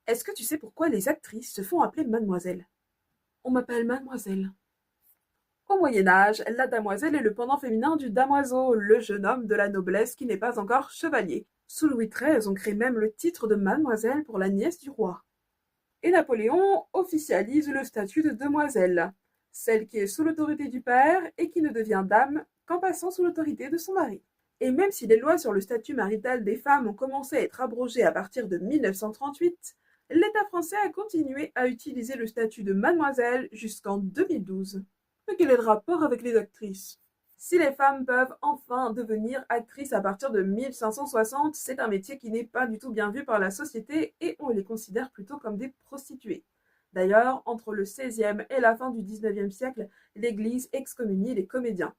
Est-ce que tu sais pourquoi les actrices se font appeler mademoiselle? On m'appelle mademoiselle. Au Moyen Âge, la damoiselle est le pendant féminin du damoiseau, le jeune homme de la noblesse qui n'est pas encore chevalier. Sous Louis XIII, on crée même le titre de mademoiselle pour la nièce du roi. Et Napoléon officialise le statut de demoiselle, celle qui est sous l'autorité du père et qui ne devient dame qu'en passant sous l'autorité de son mari. Et même si les lois sur le statut marital des femmes ont commencé à être abrogées à partir de 1938, l'État français a continué à utiliser le statut de mademoiselle jusqu'en 2012. Mais quel est le rapport avec les actrices? Si les femmes peuvent enfin devenir actrices à partir de 1560, c'est un métier qui n'est pas du tout bien vu par la société et on les considère plutôt comme des prostituées. D'ailleurs, entre le XVIe et la fin du XIXe siècle, l'Église excommunie les comédiens.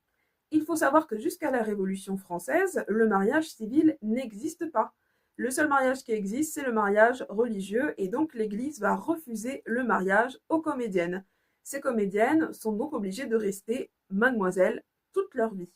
Il faut savoir que jusqu'à la Révolution française, le mariage civil n'existe pas. Le seul mariage qui existe, c'est le mariage religieux et donc l'Église va refuser le mariage aux comédiennes. Ces comédiennes sont donc obligées de rester mademoiselles toute leur vie.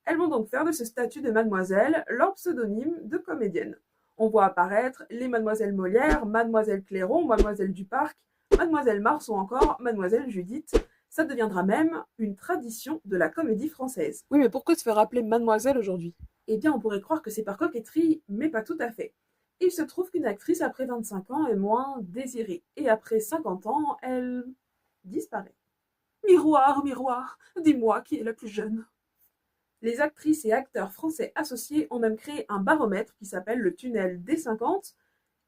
Elles vont donc faire de ce statut de mademoiselle leur pseudonyme de comédienne. On voit apparaître les mademoiselles Molière, mademoiselle Clairon, mademoiselle Duparc, mademoiselle Mars ou encore mademoiselle Judith. Ça deviendra même une tradition de la comédie française. Oui, mais pourquoi se faire appeler mademoiselle aujourd'hui? Eh bien, on pourrait croire que c'est par coquetterie, mais pas tout à fait. Il se trouve qu'une actrice après 25 ans est moins désirée, et après 50 ans, elle disparaît. Miroir, miroir, dis-moi qui est la plus jeune. Les actrices et acteurs français associés ont même créé un baromètre qui s'appelle le tunnel des 50,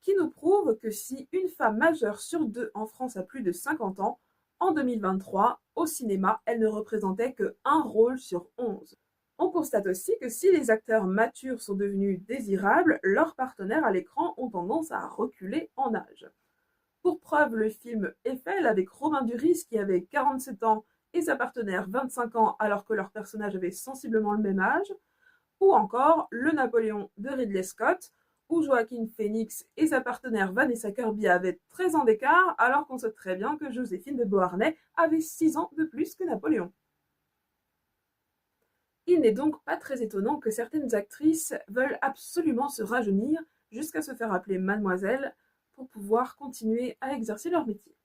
qui nous prouve que si une femme majeure sur deux en France a plus de 50 ans, en 2023, au cinéma, elle ne représentait que un rôle sur 11. On constate aussi que si les acteurs matures sont devenus désirables, leurs partenaires à l'écran ont tendance à reculer en âge. Pour preuve, le film Eiffel avec Romain Duris qui avait 47 ans et sa partenaire 25 ans alors que leur personnage avait sensiblement le même âge, ou encore Le Napoléon de Ridley Scott où Joaquin Phoenix et sa partenaire Vanessa Kirby avaient 13 ans d'écart alors qu'on sait très bien que Joséphine de Beauharnais avait 6 ans de plus que Napoléon. Il n'est donc pas très étonnant que certaines actrices veulent absolument se rajeunir jusqu'à se faire appeler mademoiselle pour pouvoir continuer à exercer leur métier.